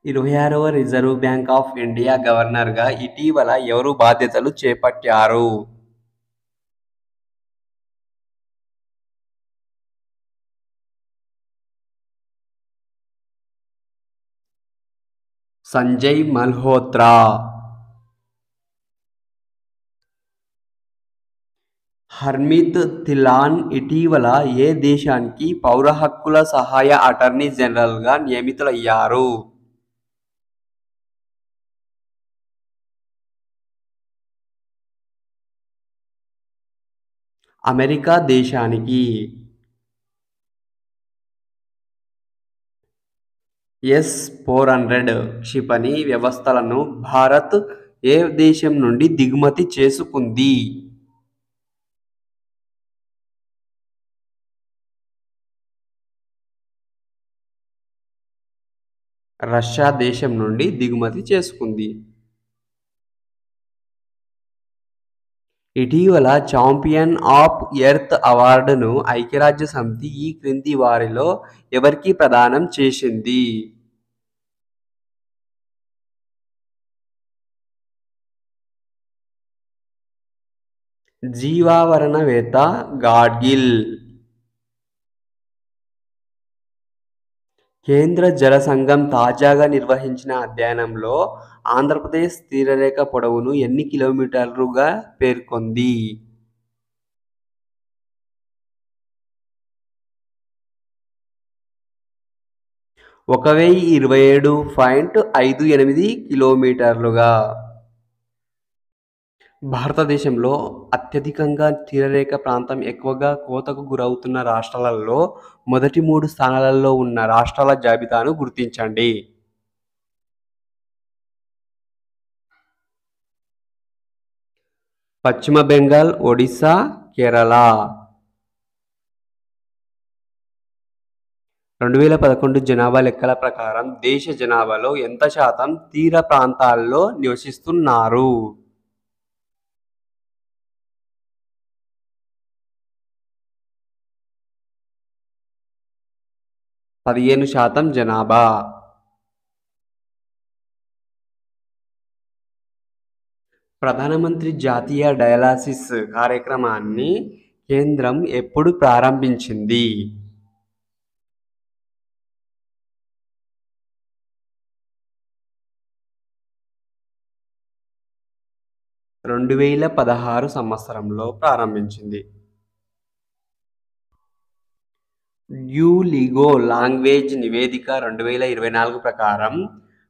26వ reserve bank of India గవర్నర్గా ఇటీవల ఎవరు బాధ్యతలు చేపట్టారు? సంజయ్ మల్హోత్రా. హర్మిత్ థిలాన్ ఇటీవల ఏ దేశానికి పౌర హక్కుల సహాయ అటార్నీ జనరల్గా నియమితులయ్యారు? అమెరికా దేశానికి. S-400 క్షిపణి వ్యవస్థలను భారత్ ఏ దేశం నుండి దిగుమతి చేసుకుంది? రష్యా దేశం నుండి దిగుమతి చేసుకుంది. ఇటీవల ఛాంపియన్ ఆఫ్ ఎర్త్ అవార్డును ఐక్యరాజ్యసమితి ఈ క్రింది వారిలో ఎవరికి ప్రదానం చేసింది? జీవావరణవేత్త గాడ్గిల్. కేంద్ర జల సంఘం తాజాగా నిర్వహించిన అధ్యయనంలో ఆంధ్రప్రదేశ్ తీరరేఖ పొడవును ఎన్ని కిలోమీటర్లుగా పేర్కొంది? 1027.58 కిలోమీటర్లుగా. భారతదేశంలో అత్యధికంగా తీరరేఖ ప్రాంతం ఎక్కువగా కోతకు గురవుతున్న రాష్ట్రాలలో మొదటి 3 స్థానాలలో ఉన్న రాష్ట్రాల జాబితాను గుర్తించండి. పశ్చిమ బెంగాల్, ఒడిశా, కేరళ. 2011 జనాభా లెక్కల ప్రకారం దేశ జనాభాలో ఎంత శాతం తీర ప్రాంతాల్లో నివసిస్తున్నారు? 15% జనాభా. ప్రధానమంత్రి జాతీయ డయాలసిస్ కార్యక్రమాన్ని కేంద్రం ఎప్పుడు ప్రారంభించింది? 2016 సంవత్సరంలో ప్రారంభించింది. డ్యూలింగో లాంగ్వేజ్ నివేదిక 2024 ప్రకారం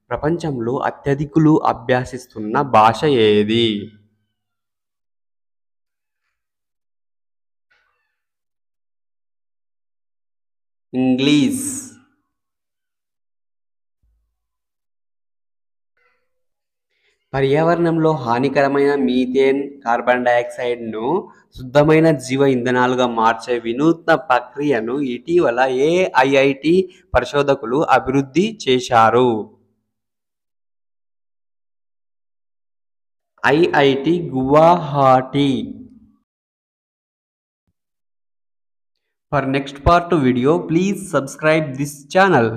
ప్రపంచంలో అత్యధికులు అభ్యసిస్తున్న భాష ఏది? ఇంగ్లీష్. పర్యావరణంలో హానికరమైన మీథేన్, కార్బన్ డయాక్సైడ్ను శుద్ధమైన జీవ ఇంధనాలుగా మార్చే వినూత్న ప్రక్రియను ఇటీవల ఏ ఐఐటి పరిశోధకులు అభివృద్ధి చేశారు? IIT Guwahati. For next part video, please subscribe this channel.